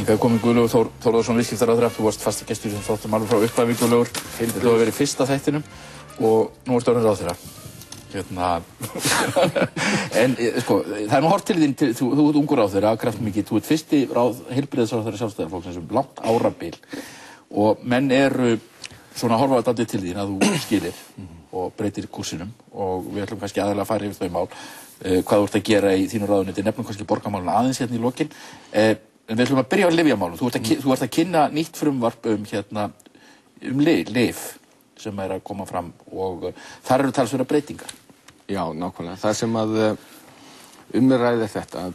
Hingað kominn Guðlaugur Þórðarson viðskiptaráðherra. Þú varst fastur gestur sem þáttum alveg frá upphafi, Guðlaugur. Þú hefur verið fyrst að þættinum og nú ertu orðinn ráðherra. En sko, það er nú horft til þín, þú ert ungur ráðherra, kraftmikið. Þú ert fyrsti heilbrigðisráðherra Sjálfstæðisflokksins langt árabil og menn eru svona horfa dálítið til þín að þú skilir og breytir kúrsinum og við ætlum kannski aðallega að fara yfir þau mál. Hvað þú ert að gera í þínu ráðuneyti, nefnum kannski borgarmálin aðeins hérna í lokin. En við ætlum að byrja á lyfjamálum. Þú ert að kynna nýtt frumvarp lyf sem er að koma fram og þar eru talsverðar breytingar. Já, nákvæmlega. Það sem að ræðir þetta að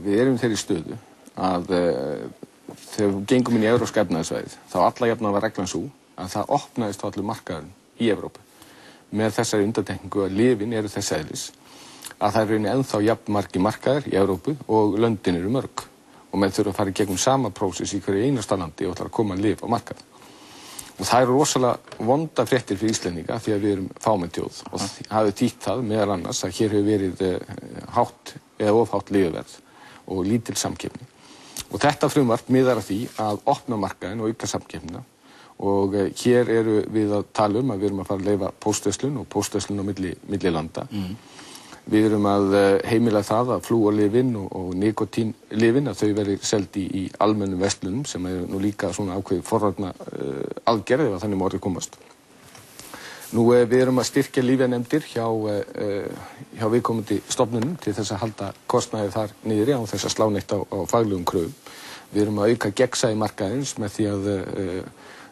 við erum þeirri stöðu að þegar við gengum inn í evrópska efnahagssvæðið þá alla jafna var reglan sú að það opnaðist á allur markaðurinn í Evrópu með þessari undantekningu að lyfin eru þess eðlis að það eru ennþá jafn margir markaðir í Evrópu og löndin eru mörg og menn þurfa að fara í gegnum sama prósess í hverju einasta landi og ætla að koma lyf á markað. Og það eru rosalega vonda fréttir fyrir Íslendinga því að við erum fámenn þjóð og hafið þýtt það meðal annars að hér hefur verið hátt eða of hátt lyfjaverð og lítil samkeppni. Og þetta frumvarp miðar að því að opna markaðinn og auka samkeppnina og hér eru við að tala um að við erum að fara að leyfa póstverslun og póstverslun á milli landa. Við erum að heimila það að flúorlyfin og nikotínlyfin að þau verði seldi í almennum verslunum sem er nú líka svona ákveðið forvarna aðgerð ef þannig má orðið komast. Nú við erum að styrkja lyfjanefndir hjá viðkomandi stofnunum til þess að halda kostnaði þar niðri á þess að slá neitt á faglegum kröfum. Við erum að auka gegnsæi markaðins með því að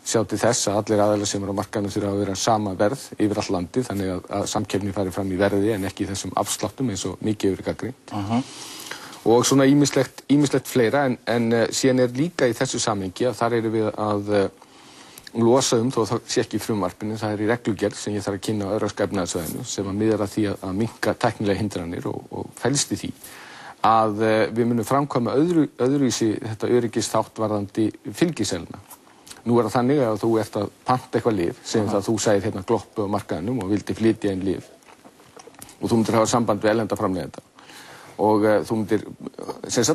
sjá til þess að allir aðilar sem eru á markaðnum þurfa að vera sama verð yfir all landið þannig að samkeppni fari fram í verði en ekki í þessum afsláttum eins og mikið hefur gagnrýnt. Og svona ýmislegt fleira en síðan er líka í þessu samhengi að þar eru við að losa þó það sé ekki í frumvarpinu, það er í reglugerð sem ég þarf að kynna á Evrópska efnahagssvæðinu sem að miðar að því að minnka tæknilega hindranir og felst í því að við munum framkvæma öðruvísi þetta öryggisþátt varðandi fylgiseðlana. Nú það þannig að þú ert að panta eitthvað lyf, segjum það að þú sæðir hérna gloppu á markaðinum og vildi flytja inn lyf og þú myndir hafa samband við erlenda framleiðanda og þú myndir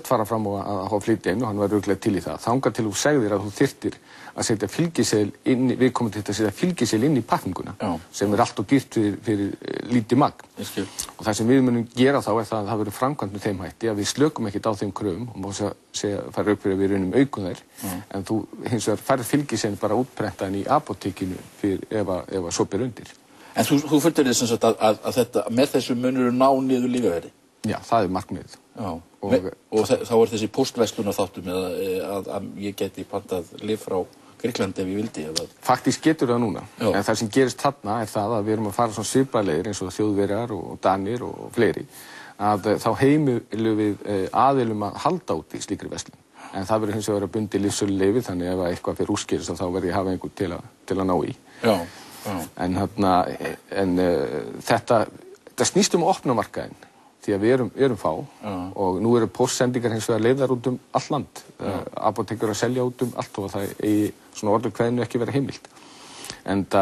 fara fram og að hafa flytja inn og hann var örugglega til í það. Þangað til þú segðir að þú þyrftir að setja fylgiseðil inn, viðkomandi þetta að setja fylgiseðil inn í pakkninguna sem er allt og dýrt fyrir lítið magn. Og það sem við munum gera þá er það að það verður framkvæmt með þeim hætti að við slökum ekkert á þeim kröfum og má fara upp fyrir að við raunum aukum þær en þú hins vegar færð fylgiseðil bara útprentaðan í apótekinu ef að svo ber undir. En þú fullyrðir sem sagt að þetta með þessu munur ná niður lyfjaverði? Já, það er markmiðið. Og þá er þessi póstverslunarþáttum að ég geti pantað lyf frá Grikklandi ef ég vildi. Faktískt getur það núna. En það sem gerist þarna er það að við erum að fara svona svipaðar leiðir eins og Þjóðverjar og Danir og fleiri að þá heimilum við aðilum að halda út í slíkri verslun. En það verður hins vegar að bundið lyfsöluleyfi þannig ef eitthvað fer úrskeiðis þá verður ég hafa einhvern til að ná í. En þetta snýst að opna markaðinn því að við erum fá og nú eru póstsendingar hins vegar leyfðar út allt land. Apótekur að selja út allt og það eigi svona orður kveðinu ekki vera heimilt. Enda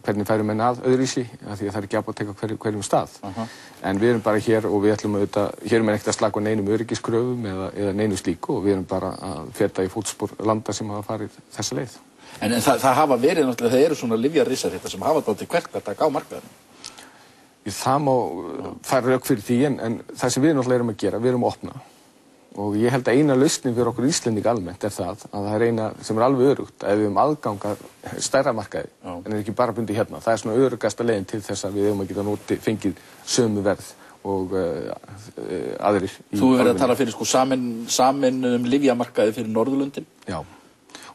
hvernig færum menn að öðruvísi af því að það er ekki apótek á hverjum stað. En við erum bara hér og við ætlum hér erum ekkert að slaka neinum öryggiskröfum eða neinu slíku og við erum bara að feta í fótspor landa sem hafa farið þessa leið. En það hafa verið náttúrulega, það eru svona lyfjarissar þetta sem hafa dálítið kverkvertak á markaðinum. Það má fara rauk fyrir því en það sem við náttúrulega erum að gera, við erum að opna. Og ég held að eina lausnin fyrir okkur Íslendinga almennt er það að það er eina sem er alveg örugt að við höfum aðgang að stærra markaði en er ekki bara bundið hérna. Það er svona örugasta leiðin til þess að við höfum að geta fengið sömu verð og aðrir. Þú hefur verið að tala fyrir sameinuðum lyfjamarkaði fyrir Norðurlöndin? Já.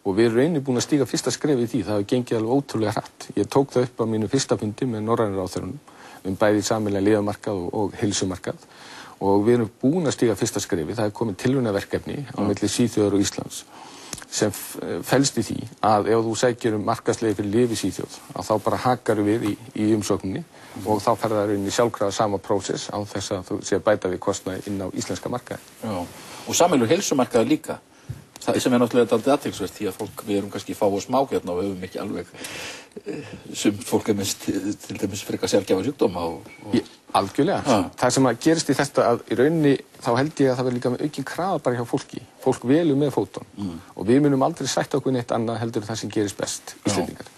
Og við erum einnig búin að stíga fyrsta skref í því, það hefur gengið alveg ótrúlega hratt. Ég tók það upp á mínu fyrsta fundi með norrænu ráðherrunum bæði sameiginlegan lyfjamarkað og heilsumarkað og við erum búin að stíga fyrsta skrefi, það er komið tilraunaverkefni á milli Svíþjóðar og Íslands sem felst í því að ef þú sækir markaðsleyfi fyrir lyf í Svíþjóð að þá bara hakar við í umsókninni og þá fer það inn í sjálfkrafa sama prósess án þess að þú sé að bæta við kostnaði inn á íslenska markaði. Já. Og sameiginlegur heilsumarkaður líka. Það sem er náttúrulega dálítið athyglisvert því að við erum kannski fá og smá hérna og við höfum ekki alveg sumt fólk er með til dæmis frekar sjaldgæfa sjúkdóma Algjörlega. Það sem gerist í þetta að í rauninni þá held ég að það verður líka með aukin krafa bara hjá fólki. fólk velur með fóton og við munum aldrei sætta okkur neitt annað heldur en það sem gerist best, Íslendingar.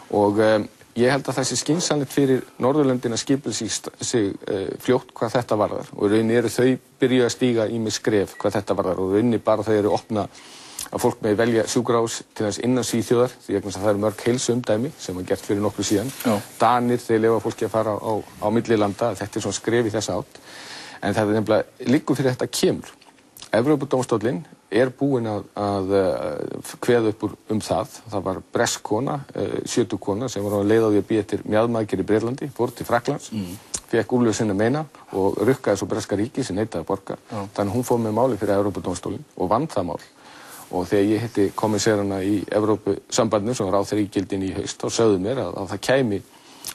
Og ég held að það sé skynsamlegt fyrir Norðurlöndin að skipulleggja sig fljótt hvað þetta varðar og í rauninni eru þau byrjuð að stíga ýmis skref hvað þetta varðar og í rauninni bara þau eru opna að fólk megi velja sjúkrahús til þess innan Svíþjóðar því að það eru mörg heilsuumdæmi sem var gert fyrir nokkru síðan. Danir, þeir leyfa fólki að fara á milli landa, þetta er svona skref í þessa átt. En það er nefnilega liggur fyrir þetta kemur. Evrópudómstóllinn er búinn að kveða upp það. Það var bresk kona, 70 kona sem var á leið á því að bíða eftir mjaðmæðger í Bretlandi, fór til Frakklands, fékk úrlausn sinna meina og rukkaði svo breska ríki sem neitaði að borga. Þannig hún fór með máli fyrir Evrópudómstólinn og vann það mál. Og þegar ég hitti kommissærana í Evrópusambandinu sem var ráðherraígildin í haust, þá sögðu mér að það kæmi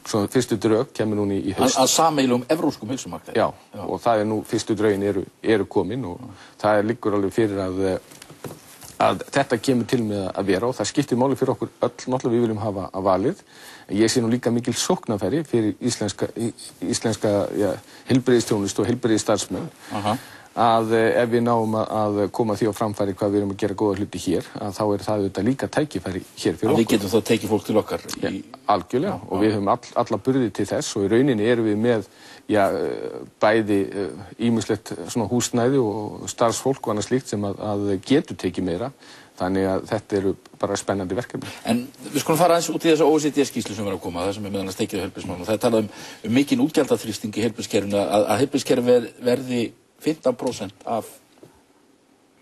svona fyrstu drög kemur núna í haust. Að sameiginlegum evrópskum heilsumarkaði. Já, og það er nú fyrstu drögin eru komin og það liggur alveg fyrir að þetta kemur til með að vera og það skiptir máli fyrir okkur öll, náttúrulega við viljum hafa að valið. Ég sé nú líka mikil sóknarfæri fyrir íslenska heilbrigðisþjónustu og heilbrigðisstarfsmenn. Að ef við náum að koma því á framfæri hvað við erum að gera góða hluti hér, að þá er það auðvitað líka tækifæri hér fyrir okkur. Við getum þá tekið fólk til okkar? Algjörlega, og við höfum alla burði til þess og í rauninni erum við með bæði ýmislegt svona húsnæði og starfsfólk og annað slíkt sem að getur tekið meira. Þannig að þetta eru bara spennandi verkefni. En við skulum fara aðeins út í þessa OECD-skýrslu sem er að koma, það sem er meðal annars tekið á heilbrigðismálum. Það er talað um mikinn útgjaldaþrýsting í heilbrigðiskerfinu, að heilbrigðiskerfið verði 15% af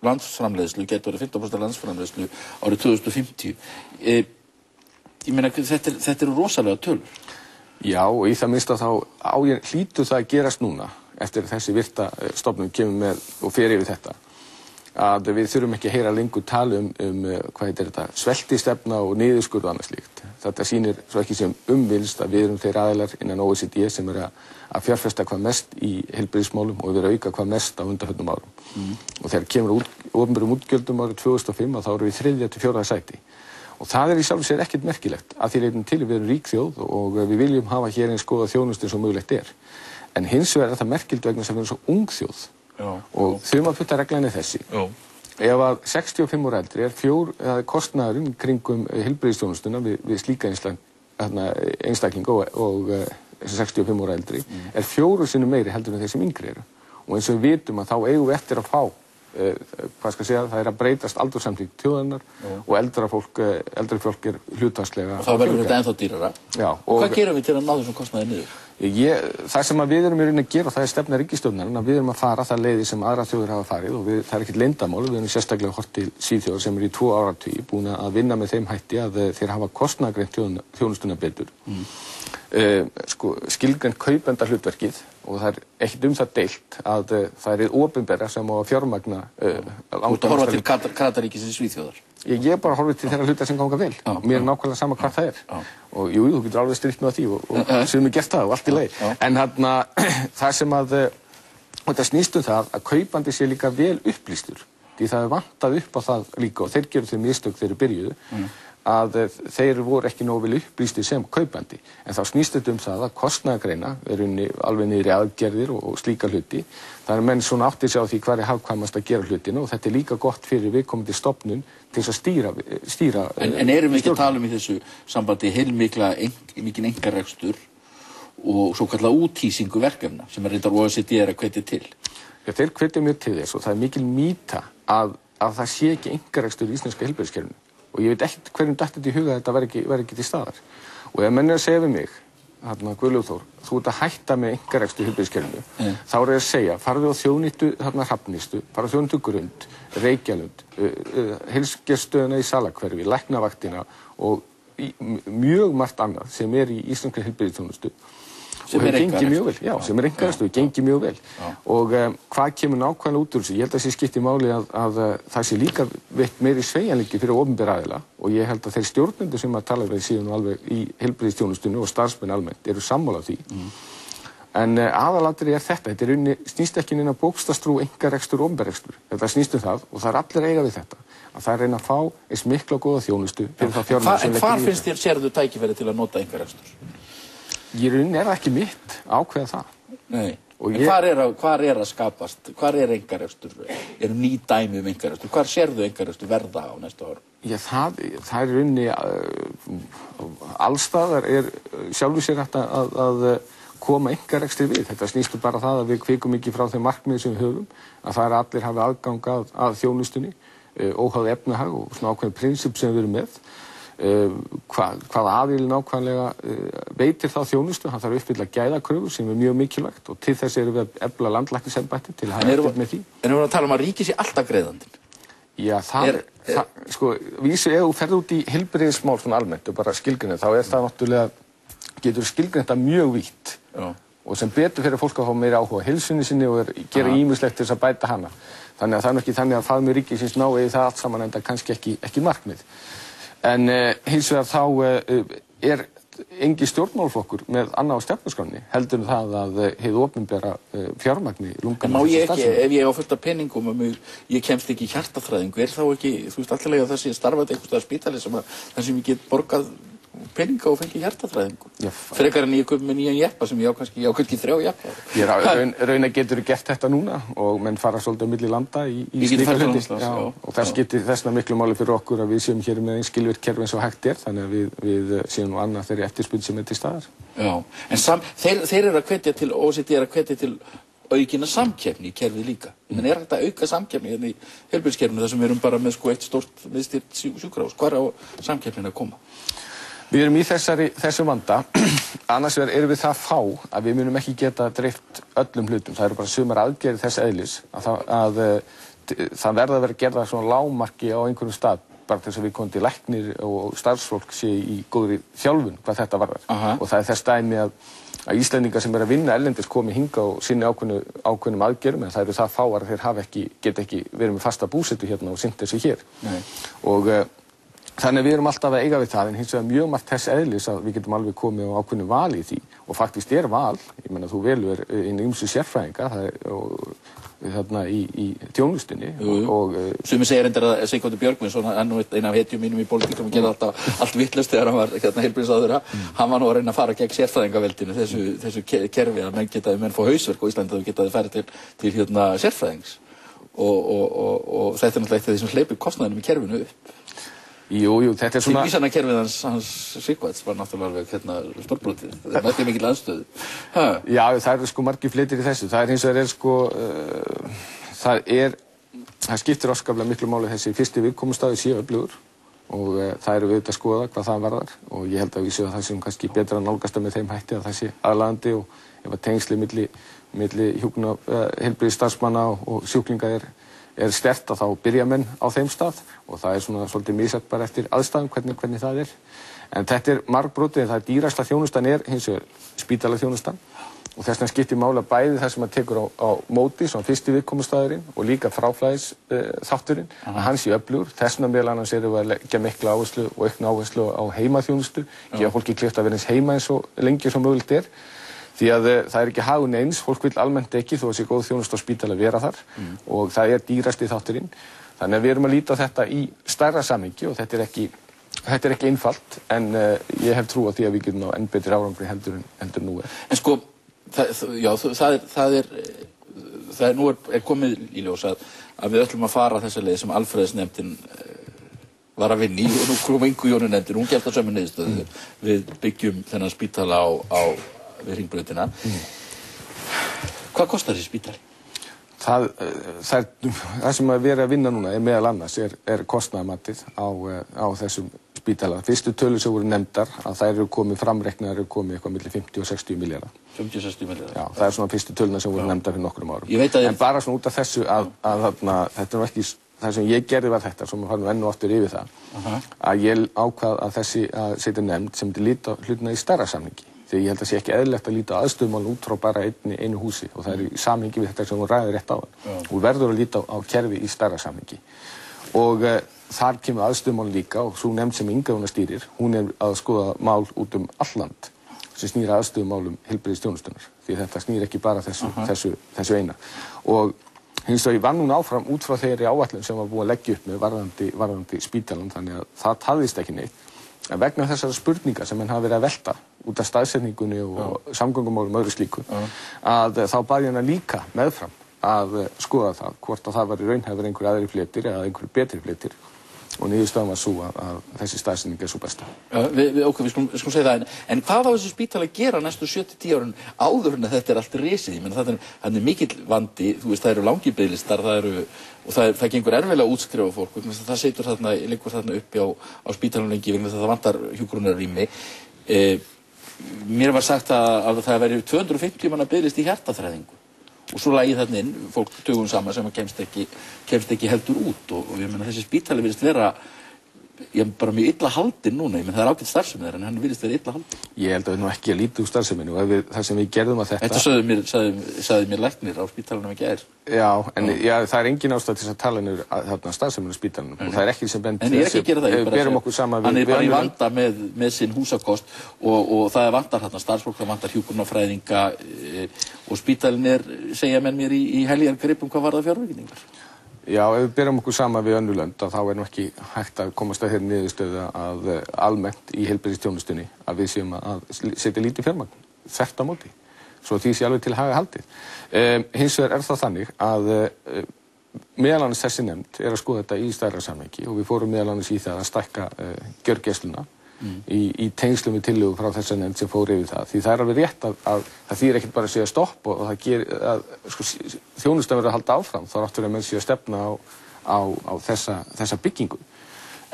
landsframleiðslu, getur verið 15% af landsframleiðslu árið 2050. Ég meina, þetta eru rosalega tölur. Já, og í það minnsta þá hlýtur það að gerast núna, eftir þessi virta stofnun kemur með og fer yfir þetta, að við þurfum ekki að heyra lengur tala hvað heitir þetta, sveltistefna og niðurskurð og annað slíkt. Þetta sýnir svo ekki sem umvilst að við erum þeir aðilar innan OECD sem eru að fjárfesta hvað mest í heilbrigðismálum og við erum að auka hvað mest á undanförnum árum. Og þegar kemur opinberum útgjöldum árið 2005 þá erum við í 3. til 4. sæti. Og það er í sjálfu sér ekkert merkilegt að því leytinu til við erum rík þjóð og við viljum hafa hér eins góða þjónustu eins og mögulegt er. En hins vegar er það merkilegt vegna sem við erum svo ung þjóð. Og þurfum að putta reglan í þessi. Ef að 65 ára eldri er kostnaðurinn kringum heilbrigðisþjónustuna við slíka einstaklinga og 65 ára eldri er 4 sinnum meiri heldur en þeir sem yngri eru. Og eins og við vitum að þá eigum við eftir að fá það er að breytast aldursamþykkt þjóðarinnar og eldra fólk er hlutfallslega. Og þá verður þetta ennþá dýrara. Já. Hvað gerum við til að ná þessum kostnaði niður? Það sem við erum í rauninni að gera, og það er stefna ríkisstjórnarinnar, að við erum að fara það leiði sem aðrar þjóðir hafa farið og það er ekkert leyndarmál, við erum sérstaklega horft til Svíþjóðar sem er í 2 áratugi búin að vinna með þeim hætti að þeir hafa kostnaðargreint þjónustuna betur. Skilgreint kaupendahlutverkið og það er ekkert það deilt að það er opinbera sem á að fjármagna Þú ert að horfa til krataríkisins Svíþjóðar? Ég er bara að horfa til þeirra hluta sem ganga vel. Mér er nákvæmlega sama hvað það er. Og jú, þú getur alveg stríkt með því og sem er gert það og allt í lagi. En það sem þetta snýst það að kaupandi sé líka vel upplýstur. Því það er vantað upp á það líka og þeir gerðu þeir mistök þegar þeir byrjuðu að þeir voru ekki nógu vel upplýstir sem kaupandi. En þá snýst þetta það að kostnaðargreina er alveg niður í aðgerðir og slíka hluti. Það er menn svona átti sig á því hvað er hagkvæmast að gera hlutina og þetta er líka gott fyrir viðkomandi stofnun til þess að stýra. En erum við ekki að tala í þessu sambandi heilmikinn einkarekstur og svo kallað úthýsingu verkefna sem reyndar OECD að hvetja til? Já, þeir hvetja mjög til þess og það er mikil mýta að það sé ekki einkarekstur í íslenska heilbrigðiskerfinu. Og ég veit ekkert hverjum datt þetta í huga að þetta verði ekki til staðar. Og ef menn er að segja við mig, Guðlaugur Þór, þú ert að hætta með einkarekstur í heilbrigðiskerfinu, þá er ég að segja, farðu á þjóðnýttu Hrafnistu, farðu á þjóðnýttu Grund, Reykjalund, heilsugæslustöðina í Salahverfi, Læknavaktina og mjög margt annað sem er í íslenskri heilbrigðisþjónustu. Sem er einkarekstur, gengi mjög vel. Og hvað kemur nákvæmlega út úr þessu? Ég held að það sé skipti máli að það sé líka veitt meiri sveigjanleiki fyrir opinbera aðila og ég held að þeir stjórnendur sem að tala við síðan alveg í heilbrigðisþjónustunni og starfsmenn almennt eru sammála því. En aðalatriði er þetta snýst ekki neina bókstafstrú, einkarekstur og opinberarekstur. Þetta snýst það og það er allir eiga við þetta. Að það er reyna að fá eins mikla og góða þjónustu fyrir það fjármagn sem leggur í þetta. En hvar finnst þér sérðu tækifæri til að nota einkarekstur? Í rauninni er það ekki mitt að ákveða það. Nei. Hvar að skapast, hvar einkarekstur, eru ný dæmi einkarekstur, hvar sérðu einkarekstur verða á næsta árum? Já, það er í rauninni allstaðar sjálfur sér hægt að koma einkarekstri við. Þetta snýst bara það að við kvikum ekki frá þeim markmiði sem við höfum, að það allir hafi aðgang að þjónustunni, óháð efnahag og svona ákveðin prinsip sem við erum með. Hvaða aðili nákvæmlega veitir þá þjónustu, hann þarf að uppfylla gæðakröfur sem mjög mikilvægt og til þess erum við að efla landlæknisembættið til að hafa eftirlit með því. En við erum að tala að ríkið sé alltaf greiðandinn. Já, sko, vísu ef þú ferð út í heilbrigðismál svona almennt og bara skilgreina, þá það náttúrulega, getur skilgreint mjög vítt og sem betur fyrir fólk að fá meira áhuga á heilsunni sinni og gera ýmislegt til þess að bæta hana. Þannig að það ekki þannig að faðmur ríkisins ná eða það allt saman enda kannski ekki markmið. En hins vegar þá engin stjórnmálaflokkur með annað á stefnuskránni heldur það að hið opinbera fjármagni lungan. En má ég ekki, ef ég á fullt af peningum og ég kemst ekki í hjartaþræðingu, þá ekki, þú veist alltaf að það sé starfandi einhvers staðar á spítali þar sem ég get borgað peninga og fengi hjartaþræðingu. Frekar en ég kaupi með nýjan jeppa sem ég á kannski 3 jeppa. Raun getur gert þetta núna og menn fara svolítið á milli landa í slíka hluti. Og það skiptir þessna miklu máli fyrir okkur að við séum hér með eins skilvirkt kerfi eins og hægt þannig að við séum nú annað þeirri eftirspurn sem til staðar. Já, en þeir eru að hvetja til, OECD er að hvetja til aukina samkeppni í kerfið líka. En hægt að auka samkeppni hérna í heilbrigðiskerfinu þar sem við erum bara með eitt stórt miðstýrt sjúkrahús? Hvar á samkeppnin að koma? Við erum í þessum vanda, annars erum við það fá að við munum ekki geta dreift öllum hlutum. Það eru bara sumar aðgerðir þess eðlis að það verða að vera gerða svona lágmarki á einhverjum stað bara til þess að við komum til læknir og starfsfólk sé í góðri þjálfun hvað þetta varðar. Og það þess dæmi að Íslendingar sem að vinna erlendis komi hinga og sinni ákveðnum aðgerðum en það eru það fáar að þeir geta ekki verið með fasta búsetu hérna og sinnt þessu hér. Og þannig að við erum alltaf að eiga við það en hins vegar mjög margt þess eðlis að við getum alveg komið á ákveðnu vali í því og faktist val, ég meina þú velur inn í ýmsu sérfræðinga þarna í þjónustunni og Sumir segir reyndar að Sighvatur Björgvinsson, hann var einn af hetjum mínum í pólitík og gerði allt vitlaust þegar hann var heilbrigðisráðherra, hann var nú að reyna að fara gegn sérfræðingaveldinu, þessu kerfi að menn fá hausverk á Íslandi og geta farið til sérfræðings og þetta náttúrulega eitt af því sem hleypir kostnaðinum í kerfinu upp. Jú, þetta svona... Tilvísanakerfið hans Sighvats var náttúrulega stórbrotið. Það mætti mikil aðstöðu. Já, það sko margir flitir í þessu. Það hins vegar það skiptir óskaplega miklu máli þessi fyrsti viðkomustaður sé öflugur og það eru við að skoða hvað það varðar og ég held að við séum að það sem kannski betra að nálgast með þeim hætti að það sé aðlaðandi og ef að tengsli milli hjúkna heilbrigðisstarfsmanna og sjúklinga er sterkt að þá byrja menn á þeim stað og það er svona svolítið misjafnt bara eftir aðstæðum hvernig það en þetta margbrotið en það dýrasta þjónustan hins vegar spítalaþjónustan og þess vegna skiptir máli að bæði það sem að tekur á móti svona fyrsti viðkomustaðurinn og líka fráflæðisþátturinn að hann sé öflugur þess vegna meðal annars erum við að leggja mikla áherslu og aukna áherslu á heimaþjónustu gefa fólki kleift að vera eins heima eins og lengi sem mögulegt því að það ekki hagun eins, fólk vil almennt ekki þó að sé góð þjónusta á spítala vera þar og það dýrasti þátturinn. Þannig að við erum að líta á þetta í stærra samhengi og þetta er ekki einfalt en ég hef trú á því að við getum á enn betri árangri heldur nú En sko, nú komið í ljós að við ætlum að fara þessa leið sem Alfræðisnefndin var að vinna í og nú kom Ingu Jónu nefndin, hún gert á sömu niðurstöðu. Við byggjum þennan spítala við Hringbrautina. Hvað kostar þessi spítali? Það sem við erum að vinna núna meðal annars kostnaðarmatið á þessum spítala. Fyrstu tölur sem voru nefndar að þær eru komið framreiknaðar eru komið eitthvað milli 50 og 60 milljarða. 50-60 milljarða? Já, það svona fyrstu töluna sem voru nefndar fyrir nokkrum árum. En bara svona út af þessu að þetta er ekki það sem ég gerði var þetta, sem að fara enn og aftur yfir það, að ég ákvað að setja nefnd sem myndi líta hlutina í stærra samhengi. Þegar ég held að sé ekki eðlilegt að líta aðstöðumál út frá bara einu húsi og það í samhengi við þetta sem hún ræðir rétt á það. Hún verður að líta á kerfi í stærra samhengi. Og þar kemur aðstöðumál líka og svo nefnd sem Inga Jóna stýrir, hún að skoða mál út allt land sem snýr aðstöðumálum heilbrigðisþjónustunnar. Því þetta snýr ekki bara þessu eina. Og hins vegar ég vann núna áfram út frá þeirri áætlun sem var búið að leggja upp með varðandi spítalann þannig að það tafðist ekki neitt. En vegna þessara spurninga sem menn hafa verið að velta út af staðsetningunni og samgöngumálum og öðru slíku, að þá bað ég hana líka meðfram að skoða það, hvort að það var í raunhæfur einhverjir aðrir fletir eða einhverjir betri fletir og niðurstaðan var svo að þessi staðsetning er svo besta. Við skulum segja það, en hvað á þessu spítali að gera næstu 7-10 árin áður en að þetta er allt risið? Ég meina, það er mikill vandi, þú veist, það eru langir biðlistar, og það gengur erfiðlega að útskrifa fólk, það situr liggur þarna uppi á spítalunum lengi vegna þess að það vantar hjúkrunarrými. Mér var sagt að það væri 250 manna biðlist í hjartaþræðingu. Og svo lagið þarna inn, fólk tugum saman sem kemst ekki heldur út og ég meina þessi spítali virðist vera bara mjög illa haldinn núna, ég meina það er ágætt starfsemi þar en hann virðist vera illa haldinn. Ég held að við nú ekki að lítið úr starfseminu og það sem við gerðum að þetta... Þetta sagði mér læknir á spítalanum ekki er. Já, en það er engin ástæða til að tala niður þarna starfseminu á spítalanum og það er ekki sem bent en ég er ekki að gera það, við berum okkur saman hann er bara í vanda með sinn húsakost og það vantar þarna starfsfólk, það vantar hjúkrunarfræðinga og spítalinn segja menn mér í heljargripum hvað var það fjárveitingar. Já, ef við berum okkur saman við önnur lönd þá er nú ekki hægt að komast að þeirri niðurstöðu að almennt í heilbrigðisþjónustunni að við séum að setja lítið fjármagn þvert á móti, svo því sé alveg til haga haldið. Hins vegar það þannig að meðal annars þessi nefnd að skoða þetta í stærra samhengi og við fórum meðal annars í það að stækka gjörgæsluna í tengslum við tillögu frá þessa nefnd sem fór yfir það. Því það er alveg rétt að það þýðir ekkert bara að segja stopp og það gerir að þjónustan verður að halda áfram, þá áttur að menn sé að stefna á þessa byggingu.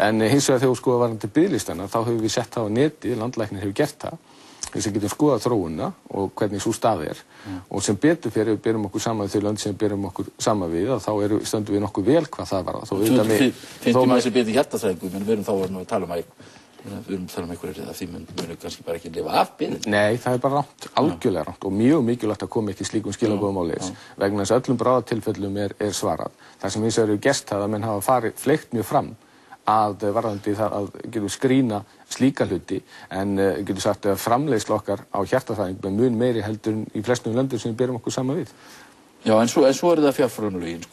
En hins vegar þegar skoða varðandi biðlistana þá höfum við sett það á neti, landlæknir hefur gert það, þess að getum skoðað þróunina og hvernig sú staða er og sem betur fyrir við berum okkur saman við þau lönd sem berum okkur saman við og þá stöndum við nokkuð vel hvað það var. 50 mann sem betur hjartaþræðingu, menn við erum þá að tala um einhverjir að því munu kannski bara ekki lifa af biðin. Nei, það er bara rangt, algjörlega rangt og mjög mikilvægt að koma ekki slíkum skilaboðum áleiðis vegna þess að öllum bráðatilfellum er svarað. Það sem hins vegar hefur gerst það að menn hafa fleygt mjög fram að varðandi það að getum skrýna slíka hluti en getum sagt að framleiðsla okkar á hjartaþræðing með mun meiri heldur í flestum löndum sem við berum okkur saman við. Já, en svo eru það fjárframlögin,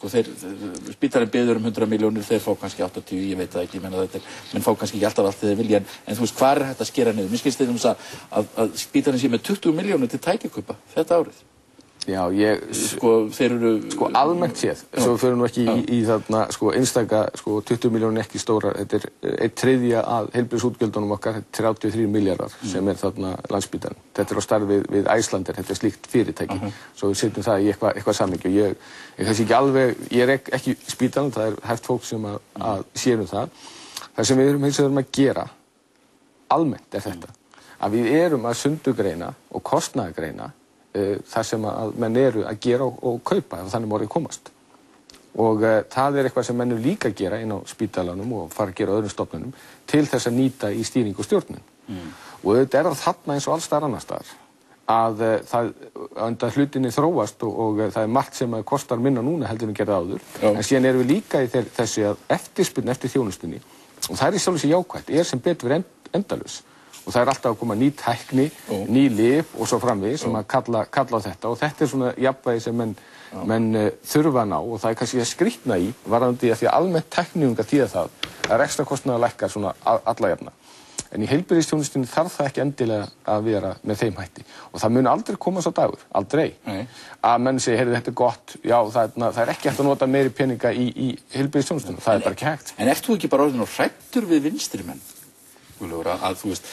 spítalinn biður 100 milljónir, þeir fá kannski 80, ég veit það ekki, menn fá kannski ekki alltaf allt þeir vilja, en þú veist, hvað er hægt að skera niður? Mér skilst þeim að spítalinn sé með 20 milljónir til tækjakaupa þetta árið. Já, þeir eru... almennt séð, svo við fyrir nú ekki í þarna, einstaka, 20 milljónir ekki stóra, þetta er 1/3 af heilbrigðisútgjöldunum okkar, þetta er 33 milljarðar sem er þarna Landspítalinn. Þetta er á starfi við Icelandair, þetta er slíkt fyrirtæki, svo við setjum það í eitthvað samhengi. Ég er ekki spítalinn, það er hægt fólk sem að séum það. Það sem við erum að gera, almennt er þetta, að við erum að sundurgreina og kostnaðargreina það sem að menn eru að gera og kaupa ef þannig morið komast. Og það er eitthvað sem menn eru líka að gera inn á spítalanum og fara að gera öðrum stofnunum til þess að nýta í stýringu og stjórnun. Og auðvitað er það þarna eins og alls staðar annars staðar að hlutinni þróast og það er margt sem kostar minna núna heldur en gerði áður. En síðan erum við líka í þessi að eftirspurn eftir þjónustunni og það er í sjálfu sér jákvætt, sem betur verið endalaus. Og það er alltaf að koma ný tækni, ný lyf og svo framvegis sem að kalla á þetta og þetta er svona jafnvægi sem menn þurfa að ná og það er kannski að skrýtna í varðandi að því að almennt tækniunga þýða það að rekstrarkostnaður lækkar svona alla jafna. En í heilbrigðisþjónustunni þarf það ekki endilega að vera með þeim hætti og það mun aldrei koma svo dagur, aldrei. Að menn segja, heyrðu þetta er gott, já það er ekki hægt að nota meiri peninga í heilbrigðisþjónustunni, það er bara ekki hægt. En ert þú ekki bara orðinn og hræddur við vinstrimenn? Að þú veist,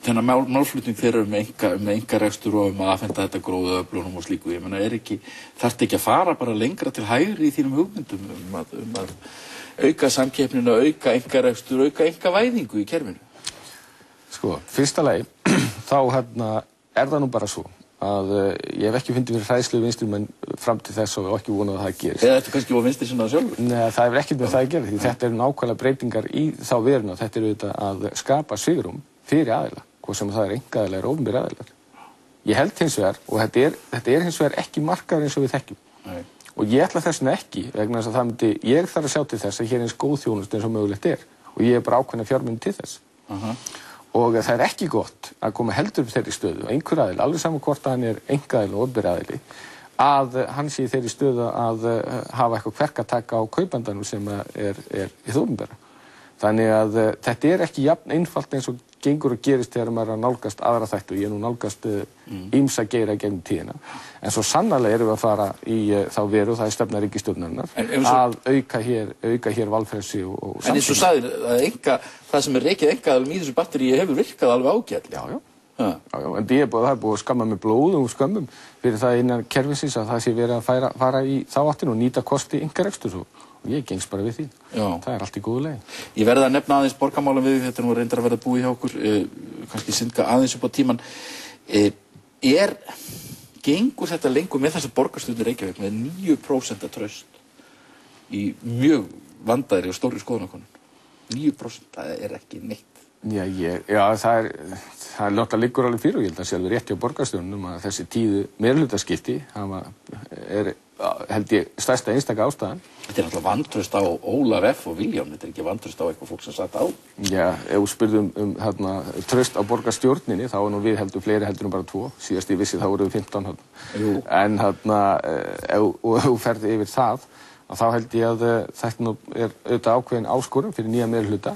þennan málflutning þeirra um einkarekstur og að afhenda þetta gróðaöflunum og slíku, ég meina, þarftu ekki að fara bara lengra til hægri í þínum hugmyndum um að auka samkeppnina, auka einkarekstur, auka einkavæðingu í kerfinu? Fyrsta lagi, þá er það nú bara svo að ég hef ekki fundið fyrir hræðslu vinstrimenn fram til þess og ekki vonað að það gerist. Eða ertu kannski á vinstri sinna sjálfur? Nei, það hefur ekkert með það að gera því þetta eru nákvæmlega breytingar í þá veruna. Þetta er auðvitað að skapa svigrúm fyrir aðila, hvað sem það er einkaaðilar eða opinberir aðilar. Ég held hins vegar, og þetta er hins vegar ekki markaður eins og við þekkjum. Og ég ætla þess vegna ekki, vegna þess að ég þarf að sjá til þess að hér er eins góð þjónusta eins og mögulegt er. Og ég er bara ákveðna fjármuni til þess. Og það er ekki gott að koma heldur upp þeirri stöðu og einhver aðili, alveg saman hvort að hann er einkaaðili og opinber aðili, að hann sé í þeirri stöðu að hafa eitthvað kverkataka á kaupandanum sem er í það opinbera. Þannig að þetta er ekki jafn einfalt eins og gengur og gerist þegar maður að nálgast aðra þættu. Ég nú nálgast ýmsa geira gegnum tíðina. En svo sannarlega erum við að fara í þá veru, það stefna ríkisstjórnarinnar, að auka hér valfrelsi og samsýn. En eins og sagðir, það sem rekið einkaaðilum í þessu batteríi hefur virkað alveg ágætlega. Já. Já, en það er búið að skamma með blóðum og skömmum fyrir það innan kerfisins að það sé verið að fara í þá áttina og nýta kosti einkareksturs og ég gengst bara við því. Já. Það er allt í góðu lagi. Ég verði að nefna aðeins borgarmálum við, þetta nú reyndar að verða búið hjá okkur, kannski synda aðeins upp á tíman. Gengur þetta lengur með þessa borgarstjórn í Reykjavík með 9% traust í mjög vandaðri og stóri skoðanakönnun? 9%, það er ekki neitt. Já, það er náttúrulega liggur alveg fyrir og ég held að sé alveg rétt hjá borgarstjórnum að þessi tíðu meirihlutaskipti er, held ég, stærsta einstaka ástæðan. Þetta er náttúrulega vantraust á Ólaf F. og Vilhjálm, þetta er ekki vantraust á eitthvað fólk sem satt á. Já, ef þú spurðum traust á borgarstjórninni, þá er nú við fleiri heldur en bara 2. Síðast ég vissi þá voru við 15 En ef þú ferði yfir það, þá held ég að þetta er auðvitað ákveðin áskorun fyrir nýja meirihluta.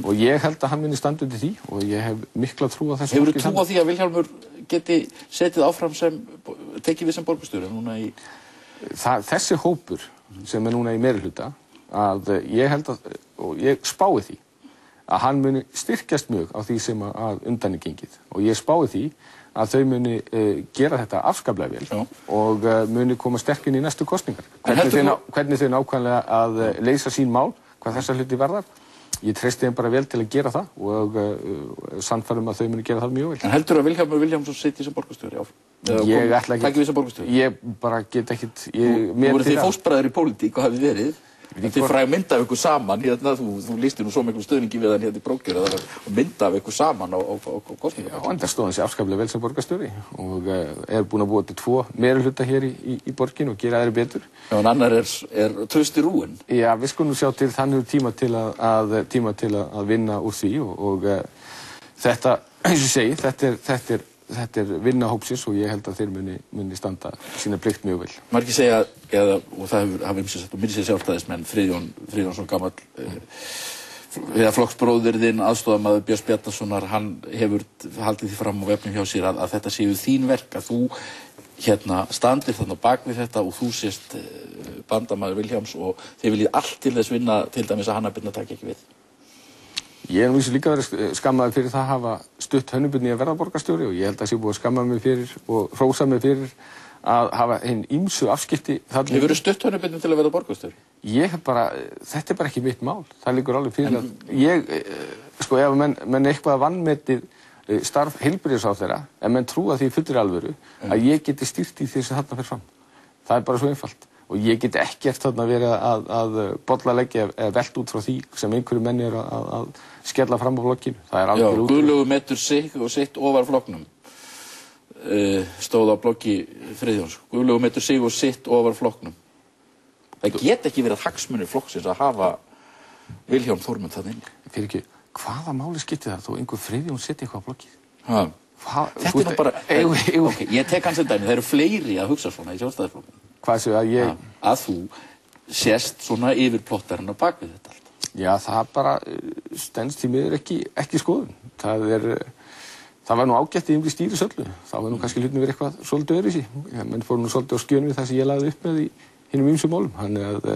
Og ég held að hann muni standa undir því og ég hef mikla trú á þessu. Hefurðu trú á því að Vilhjálmur geti setið áfram tekið við sem borgarstjóri núna í... Þessi hópur sem er núna í meirihluta, að ég held að, og ég spái því, að hann muni styrkjast mjög á því sem að undan er gengið. Og ég spái því að þau muni gera þetta afskaplega vel og muni koma sterkinn í næstu kosningar. Hvernig þau nákvæmlega að leysa sín mál, hvað þessar hluti verðar. Ég treysti þeim bara vel til að gera það og sannfærum að þau muni gera það mjög vel. En heldur að Vilhjálmur Vilhjálmsson sitji sem borgarstjóri áfram? Ég ætla ekki... Takið við sem borgarstjóri? Ég bara get ekkit... Nú voru þið fóstbræður í pólitík og hafið verið. Þið fræg mynda af ykkur saman hérna, þú lýstir nú svo miklu stöðningi við hann hérna í Brókjör og mynda af ykkur saman á kosningum. Já, en það stóð hann sér afskaplega vel sem borgarstjóri og er búinn að búa til 2 meirihluta hér í borgin og gera aðri betur. Já, en annar er trausti rúin. Já, við skulum sjá til þannig tíma til að vinna úr því og þetta, eins og segi, þetta er vinna hópsins og ég held að þeir muni standa sína plikt mjög vel. Margir segja, og það hafa ýmsir sagt, og minni segja sjálfstæðismenn, Friðjónsson gamall, flokksbróðir þinn, aðstofamaður Björns Bjarnasonar, hann hefur haldið því fram á vefnum hjá sér að þetta séu þín verk, að þú standir þarna bak við þetta og þú sést bandamaður Vilhjálms og þið viljið allt til þess vinna, til dæmis að Hanna Birna taki ekki við. Ég er nú vísu líka verið skammaður fyrir það að hafa stutt Hönnu Birnu í að verða borgarstjóri og ég held að sé búið að skamma mig fyrir og hrósa mig fyrir að hafa hinn ýmsu afskipti. Hefurðu stutt Hönnu Birnu til að verða borgarstjóri? Þetta er bara ekki mitt mál. Það liggur alveg fyrir ef menn eitthvað vanmetið starf heilbrigðisráðherra, ef menn trúa því fullir alvöru að ég geti stýrt í því sem þarna fer fram. Það er bara svo einfalt. Og ég get ekkert þarna verið að bollaleggja eða velt út frá því sem einhverju menn eru að skella fram á flokkinu. Það er alveg út. Guðlaugur metur sig og sitt ofar flokknum. Stóð á bloggi Friðjóns. Guðlaugur metur sig og sitt ofar flokknum. Það get ekki verið hagsmunir flokksins að hafa Vilhjálm Þórmund þarna inni. Fyrir ekki, hvaða máli skiptir það þó einhver Friðjón setja eitthvað á bloggið? Þetta er nú bara... Ég tek hans dæmi, það eru fleiri að hugsa svona í Sjálfstæðisflokknum. Hvað séu að ég... Að þú sést svona yfir plottarinn á bak við þetta allt. Já, það bara stenst því miður ekki skoðun. Það var nú ágætt í stýrisöllu. Það var nú kannski hlutinu verið eitthvað svolítið öðruvísi. Menn fóru nú svolítið á skjön við það sem ég lagði upp með í hinum ýmsum málum. Þannig að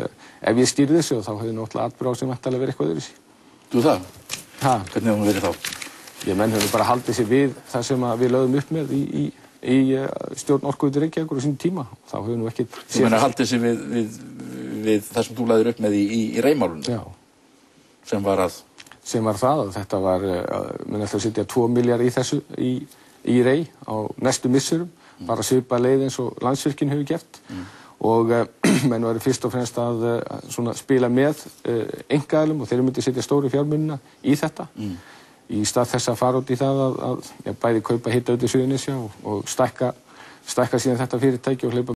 ef ég stýrði þessu þá hefði náttúrulega atburð á sem væntanlega verið eitthvað öðruvísi. Þú það? Hvernig hefur hún verið þá? Menn hefur bara haldið sér við það sem við lögðum upp með í stjórn Orkuveitu Reykjavíkur á sínum tíma. Þá hefur nú ekkert... Þú meina haldið sér við það sem þú lagðir upp með í Reymálunum? Já. Sem var að... Sem var það að þetta var, menn ætla að setja 2 milljarða í þessu í Rey á næstu misserum, bara svipað leið eins og Landsvirkjun hefur gert. Og menn væri fyrst og fremst að spila með einkaaðilum og þeir myndi setja stóru fjármunina í þetta. Í stað þess að fara út í það að bæði kaupa hitaveitu Suðurnesja og stækka síðan þetta fyrirtæki og hleypa